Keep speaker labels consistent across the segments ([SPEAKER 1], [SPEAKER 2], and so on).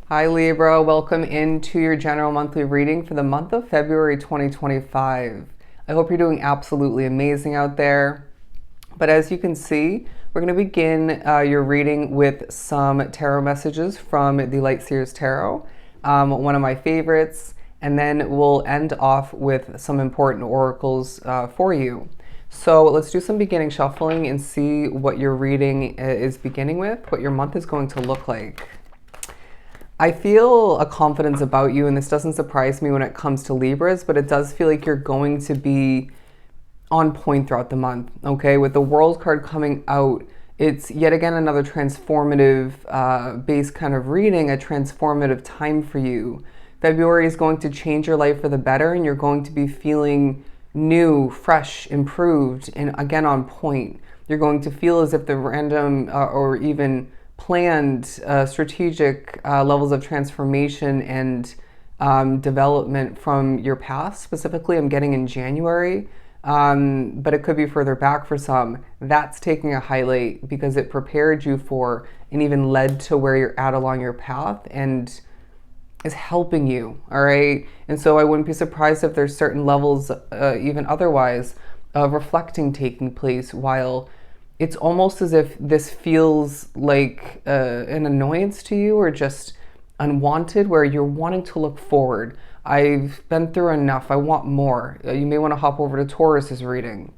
[SPEAKER 1] Hi Libra, welcome into your general monthly reading for the month of February 2025. I hope you're doing absolutely amazing out there. But as you can see, we're going to begin your reading with some tarot messages from the Light Seers Tarot, one of my favorites, and then we'll end off with some important oracles for you. So let's do some beginning shuffling and see what your reading is beginning with, what your month is going to look like. I feel a confidence about you, and this doesn't surprise me when it comes to Libras, but it does feel like you're going to be on point throughout the month, okay? With the World card coming out, it's yet again another transformative base kind of reading, a transformative time for you. February is going to change your life for the better, and you're going to be feeling new, fresh, improved, and again on point. You're going to feel as if the random or even planned strategic levels of transformation and development from your past, specifically I'm getting in January, but it could be further back for some. That's taking a highlight because it prepared you for and even led to where you're at along your path and is helping you, all right? And so I wouldn't be surprised if there's certain levels, even otherwise, of reflecting taking place while it's almost as if this feels like an annoyance to you or just unwanted, where you're wanting to look forward. I've been through enough. I want more. You may want to hop over to Taurus's reading,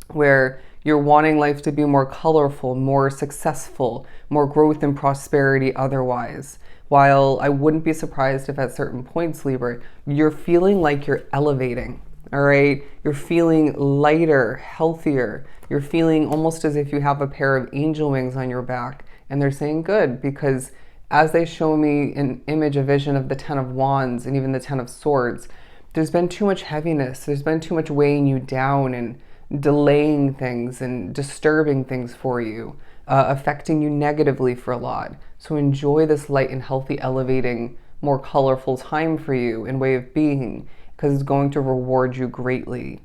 [SPEAKER 1] where you're wanting life to be more colorful, more successful, more growth and prosperity otherwise. While I wouldn't be surprised if at certain points, Libra, you're feeling like you're elevating, all right? You're feeling lighter, healthier. You're feeling almost as if you have a pair of angel wings on your back. And they're saying good, because as they show me an image, a vision of the Ten of Wands and even the Ten of Swords, there's been too much heaviness. There's been too much weighing you down and delaying things and disturbing things for you, affecting you negatively for a lot. So enjoy this light and healthy, elevating, more colorful time for you in way of being, because it's going to reward you greatly.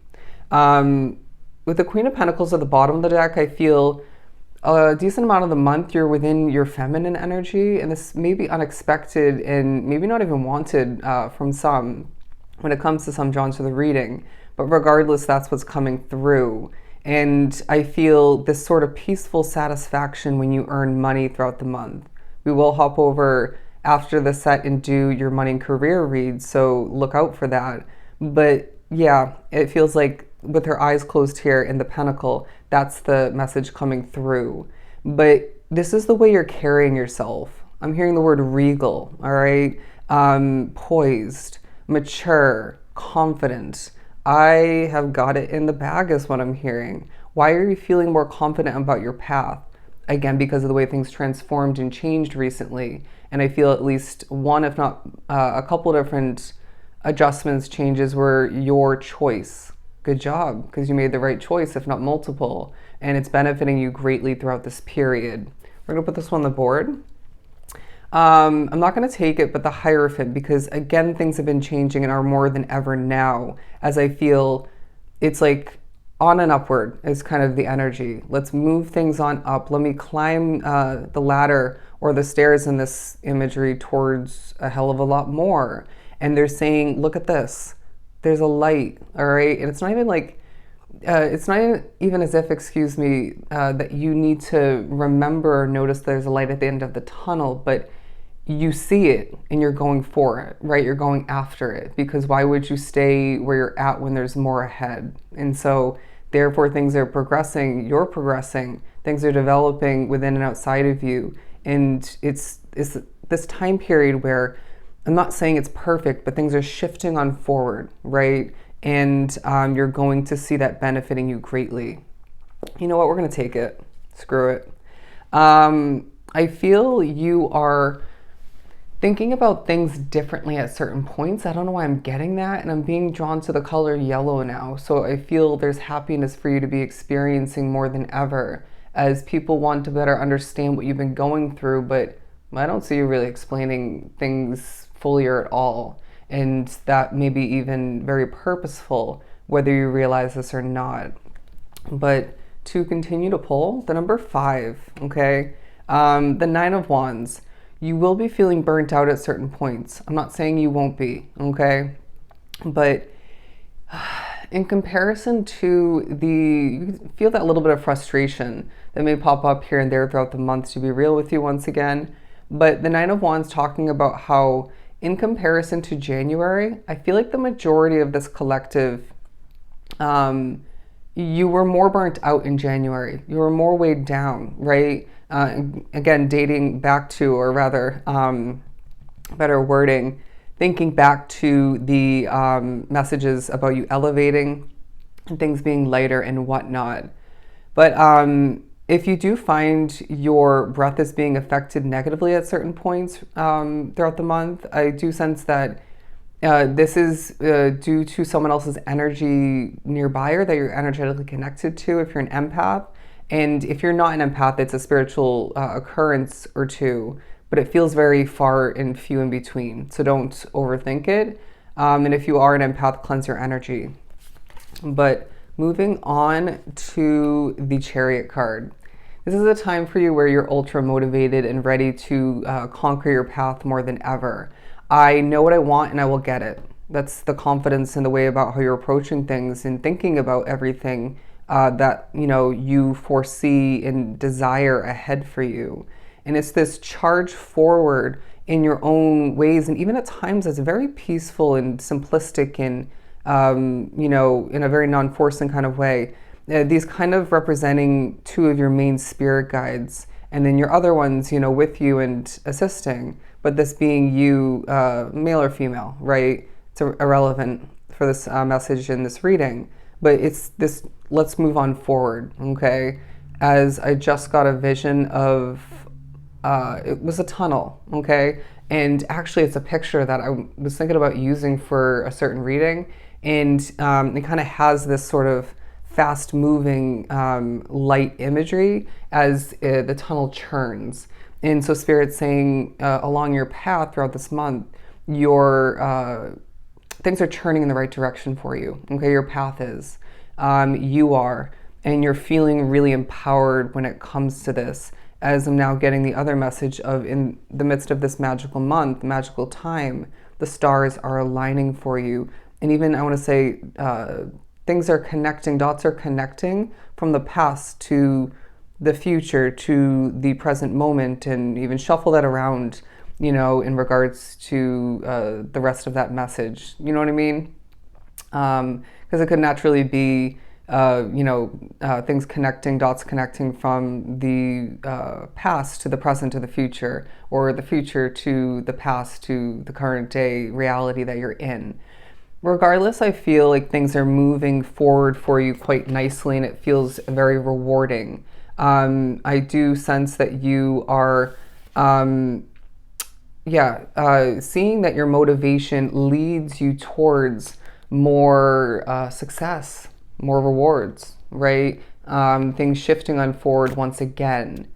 [SPEAKER 1] With the Queen of Pentacles at the bottom of the deck, I feel a decent amount of the month you're within your feminine energy, and this may be unexpected and maybe not even wanted from some when it comes to some drawn to the reading. But regardless, that's what's coming through. And I feel this sort of peaceful satisfaction when you earn money throughout the month. We will hop over after the set and do your money and career read, so look out for that. But yeah, it feels like with her eyes closed here in the Pentacle, that's the message coming through. But this is the way you're carrying yourself. I'm hearing the word regal, all right? Poised, mature, confident. I have got it in the bag is what I'm hearing. Why are you feeling more confident about your path? Again, because of the way things transformed and changed recently. And I feel at least one, if not a couple different adjustments, changes were your choice. Good job, because you made the right choice, if not multiple. And it's benefiting you greatly throughout this period. We're going to put this one on the board. I'm not going to take it, but the Hierophant, because again, things have been changing and are more than ever now, as I feel it's like on and upward is kind of the energy. Let's move things on up. Let me climb the ladder or the stairs in this imagery towards a hell of a lot more. And they're saying, look at this. There's a light, all right? And it's not even like, it's not even as if, excuse me, that you need to remember or notice there's a light at the end of the tunnel, but you see it and you're going for it, right? You're going after it, because why would you stay where you're at when there's more ahead? And so therefore things are progressing, you're progressing, things are developing within and outside of you. And it's this time period where I'm not saying it's perfect, but things are shifting on forward, right? And you're going to see that benefiting you greatly. You know what? We're going to take it. Screw it. I feel you are thinking about things differently at certain points. I don't know why I'm getting that, and I'm being drawn to the color yellow now. So I feel there's happiness for you to be experiencing more than ever, as people want to better understand what you've been going through, but I don't see you really explaining things fully or at all. And that may be even very purposeful, whether you realize this or not. But to continue to pull, the number 5, okay? The Nine of Wands. you will be feeling burnt out at certain points. I'm not saying you won't be, okay? But in comparison to you feel that little bit of frustration that may pop up here and there throughout the month, to be real with you once again. But the Nine of Wands talking about how, in comparison to January, I feel like the majority of this collective, you were more burnt out in January. You were more weighed down, right? Again, dating back to, or rather, better wording, thinking back to the messages about you elevating and things being lighter and whatnot. But if you do find your breath is being affected negatively at certain points throughout the month, I do sense that this is due to someone else's energy nearby or that you're energetically connected to if you're an empath. And if you're not an empath, it's a spiritual occurrence or two, but it feels very far and few in between. So don't overthink it. And if you are an empath, cleanse your energy. But moving on to the Chariot card. This is a time for you where you're ultra motivated and ready to conquer your path more than ever. I know what I want and I will get it. That's the confidence in the way about how you're approaching things and thinking about everything that you foresee and desire ahead for you. And it's this charge forward in your own ways, and even at times it's very peaceful and simplistic and in a very non-forcing kind of way. These kind of representing two of your main spirit guides, and then your other ones, with you and assisting. But this being you, male or female, right? It's irrelevant for this message in this reading. But it's this, let's move on forward, okay? As I just got a vision of, it was a tunnel, okay? And actually it's a picture that I was thinking about using for a certain reading. And it kind of has this sort of fast moving light imagery as the tunnel churns. And so Spirit's saying along your path throughout this month, your things are churning in the right direction for you. Okay, your path is. You are. And you're feeling really empowered when it comes to this. As I'm now getting the other message of, in the midst of this magical month, magical time, the stars are aligning for you. And even, I want to say, things are connecting, dots are connecting from the past to the future, to the present moment, and even shuffle that around, in regards to the rest of that message. You know what I mean? Because it could naturally be, things connecting, dots connecting from the past to the present to the future, or the future to the past to the current day reality that you're in. Regardless, I feel like things are moving forward for you quite nicely, and it feels very rewarding. I do sense that you are, seeing that your motivation leads you towards more success, more rewards, right? Things shifting on forward once again.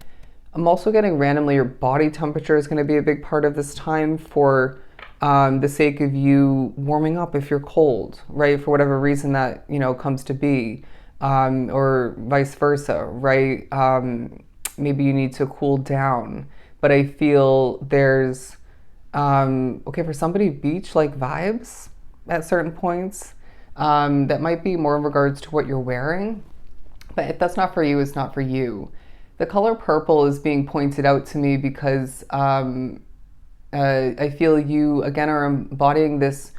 [SPEAKER 1] I'm also getting randomly your body temperature is going to be a big part of this time for the sake of you warming up if you're cold, right? For whatever reason that, comes to be. Or vice versa, right? Maybe you need to cool down. But I feel there's, for somebody, beach-like vibes at certain points. That might be more in regards to what you're wearing. But if that's not for you, it's not for you. The color purple is being pointed out to me because I feel you, again, are embodying this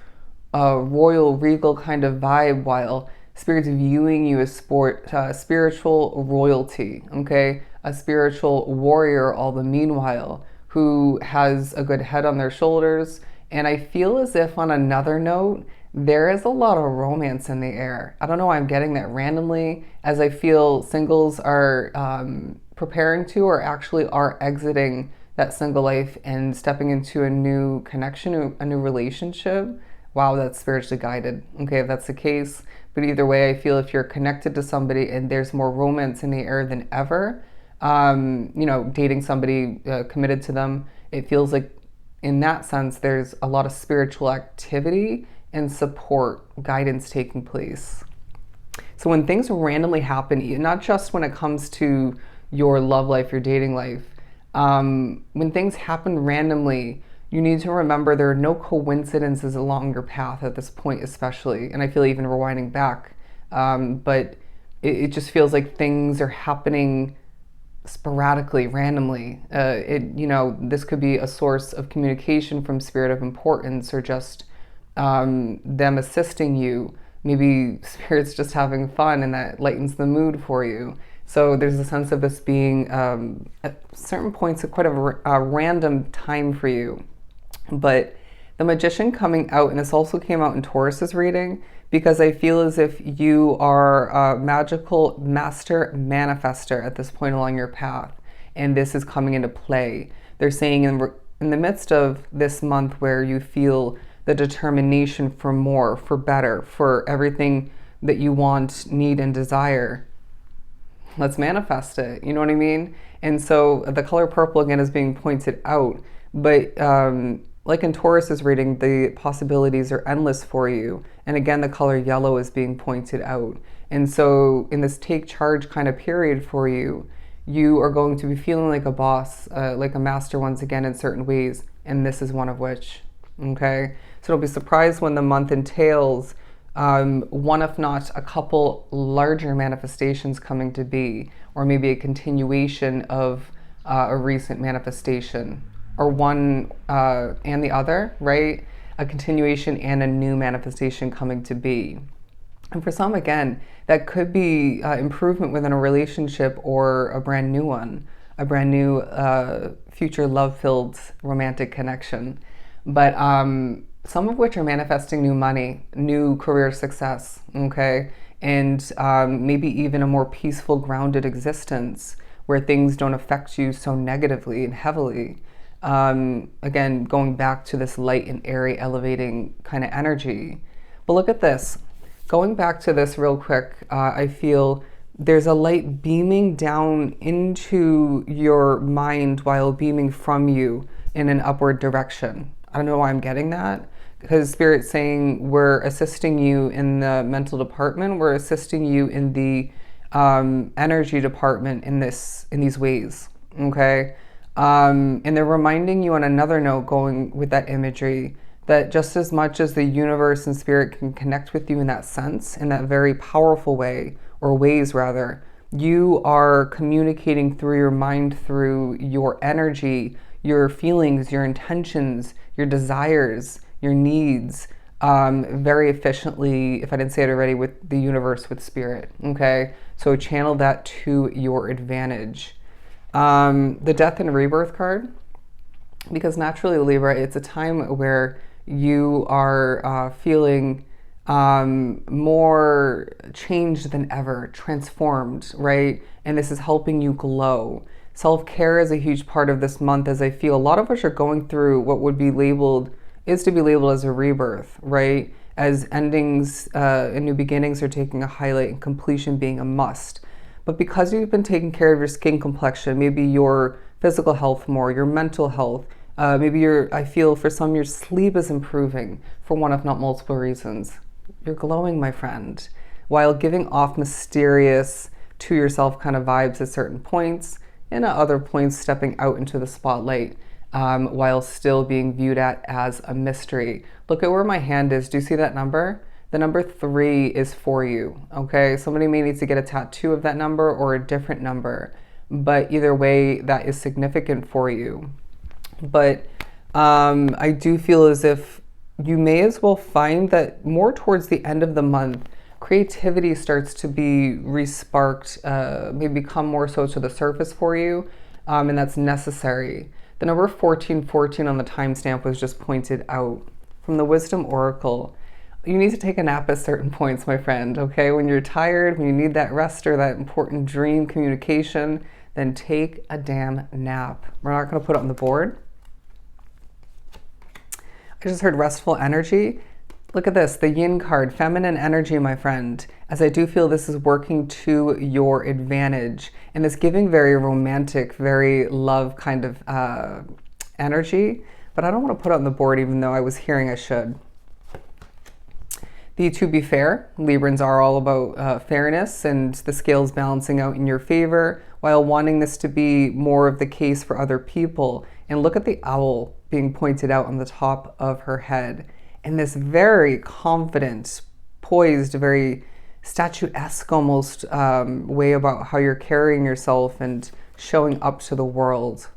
[SPEAKER 1] royal, regal kind of vibe, while Spirit's viewing you as spiritual royalty, okay? A spiritual warrior all the meanwhile, who has a good head on their shoulders. And I feel as if, on another note, there is a lot of romance in the air. I don't know why I'm getting that randomly, as I feel singles are preparing to, or actually are exiting that single life and stepping into a new connection, a new relationship. Wow, that's spiritually guided. Okay, if that's the case. But either way, I feel if you're connected to somebody and there's more romance in the air than ever, dating somebody, committed to them, it feels like in that sense, there's a lot of spiritual activity and support, guidance taking place. So when things randomly happen, not just when it comes to your love life, your dating life, When things happen randomly, you need to remember there are no coincidences along your path at this point, especially. And I feel even rewinding back, but it just feels like things are happening sporadically, randomly. This could be a source of communication from spirit of importance, or just them assisting you. Maybe spirit's just having fun and that lightens the mood for you. So there's a sense of this being at certain points at quite a random time for you. But the Magician coming out, and this also came out in Taurus's reading, because I feel as if you are a magical master manifester at this point along your path, and this is coming into play. They're saying in the midst of this month where you feel the determination for more, for better, for everything that you want, need, and desire, let's manifest it. You know what I mean? And so the color purple again is being pointed out, but like in Taurus's reading, the possibilities are endless for you. And again, the color yellow is being pointed out. And so in this take charge kind of period for you, you are going to be feeling like a boss, like a master once again in certain ways. And this is one of which, okay? So don't be surprised when the month entails one, if not a couple larger manifestations coming to be, or maybe a continuation of a recent manifestation, or one and the other, right? A continuation and a new manifestation coming to be. And for some, again, that could be improvement within a relationship, or a brand new one, a brand new future love-filled romantic connection. But some of which are manifesting new money, new career success, okay? And maybe even a more peaceful, grounded existence where things don't affect you so negatively and heavily. Again, going back to this light and airy, elevating kind of energy. But look at this. Going back to this real quick, I feel there's a light beaming down into your mind while beaming from you in an upward direction. I don't know why I'm getting that, because Spirit's saying we're assisting you in the mental department, we're assisting you in the energy department in these ways, okay? And they're reminding you on another note, going with that imagery, that just as much as the universe and spirit can connect with you in that sense, in that very powerful way, or ways rather, you are communicating through your mind, through your energy, your feelings, your intentions, your desires, your needs, very efficiently, if I didn't say it already, with the universe, with spirit, okay? So channel that to your advantage. The Death and Rebirth card, because naturally, Libra, it's a time where you are feeling more changed than ever, transformed, right? And this is helping you glow. Self-care is a huge part of this month, as I feel a lot of us are going through what would be labeled, is to be labeled as a rebirth, right? As endings and new beginnings are taking a highlight, and completion being a must. But because you've been taking care of your skin complexion, maybe your physical health more, your mental health, maybe I feel for some your sleep is improving for one if not multiple reasons. You're glowing, my friend, while giving off mysterious to yourself kind of vibes at certain points, and at other points stepping out into the spotlight while still being viewed at as a mystery. Look at where my hand is. Do you see that number? The number 3 is for you, okay? Somebody may need to get a tattoo of that number or a different number, but either way, that is significant for you. But I do feel as if you may as well find that more towards the end of the month, creativity starts to be re-sparked, maybe come more so to the surface for you, and that's necessary. The number 1414 on the timestamp was just pointed out from the Wisdom Oracle. You need to take a nap at certain points, my friend, okay? When you're tired, when you need that rest or that important dream communication, then take a damn nap. We're not going to put it on the board. I just heard restful energy. Look at this, the yin card, feminine energy, my friend, as I do feel this is working to your advantage, and it's giving very romantic, very love kind of energy, but I don't want to put it on the board even though I was hearing I should. To be fair, Librans are all about fairness and the scales balancing out in your favor, while wanting this to be more of the case for other people. And look at the owl being pointed out on the top of her head. And this very confident, poised, very statuesque almost way about how you're carrying yourself and showing up to the world.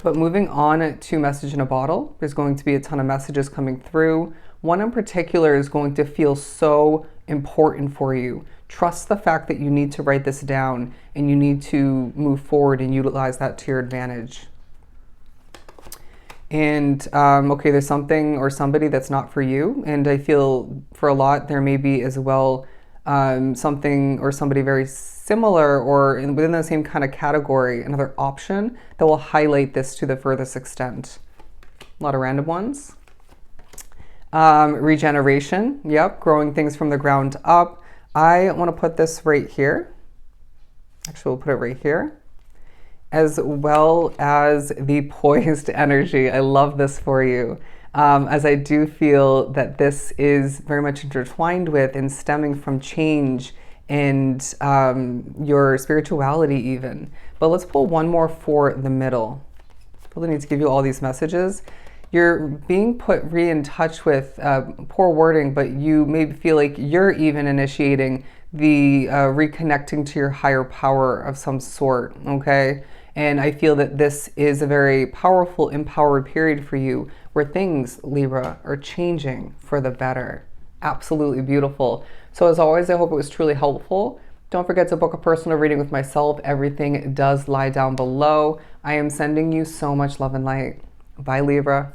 [SPEAKER 1] But moving on to message in a bottle, there's going to be a ton of messages coming through. One in particular is going to feel so important for you. Trust the fact that you need to write this down and you need to move forward and utilize that to your advantage. And okay, there's something or somebody that's not for you. And I feel for a lot, there may be as well something or somebody very similar or within the same kind of category, another option that will highlight this to the furthest extent. A lot of random ones. Regeneration, yep, growing things from the ground up. I want to put this right here. Actually, we'll put it right here. As well as the poised energy. I love this for you. As I do feel that this is very much intertwined with and stemming from change and your spirituality even. But let's pull one more for the middle. I really need to give you all these messages. You're being put in touch with poor wording, but you maybe feel like you're even initiating the reconnecting to your higher power of some sort, okay? And I feel that this is a very powerful, empowered period for you where things, Libra, are changing for the better. Absolutely beautiful. So as always, I hope it was truly helpful. Don't forget to book a personal reading with myself. Everything does lie down below. I am sending you so much love and light. Bye, Libra.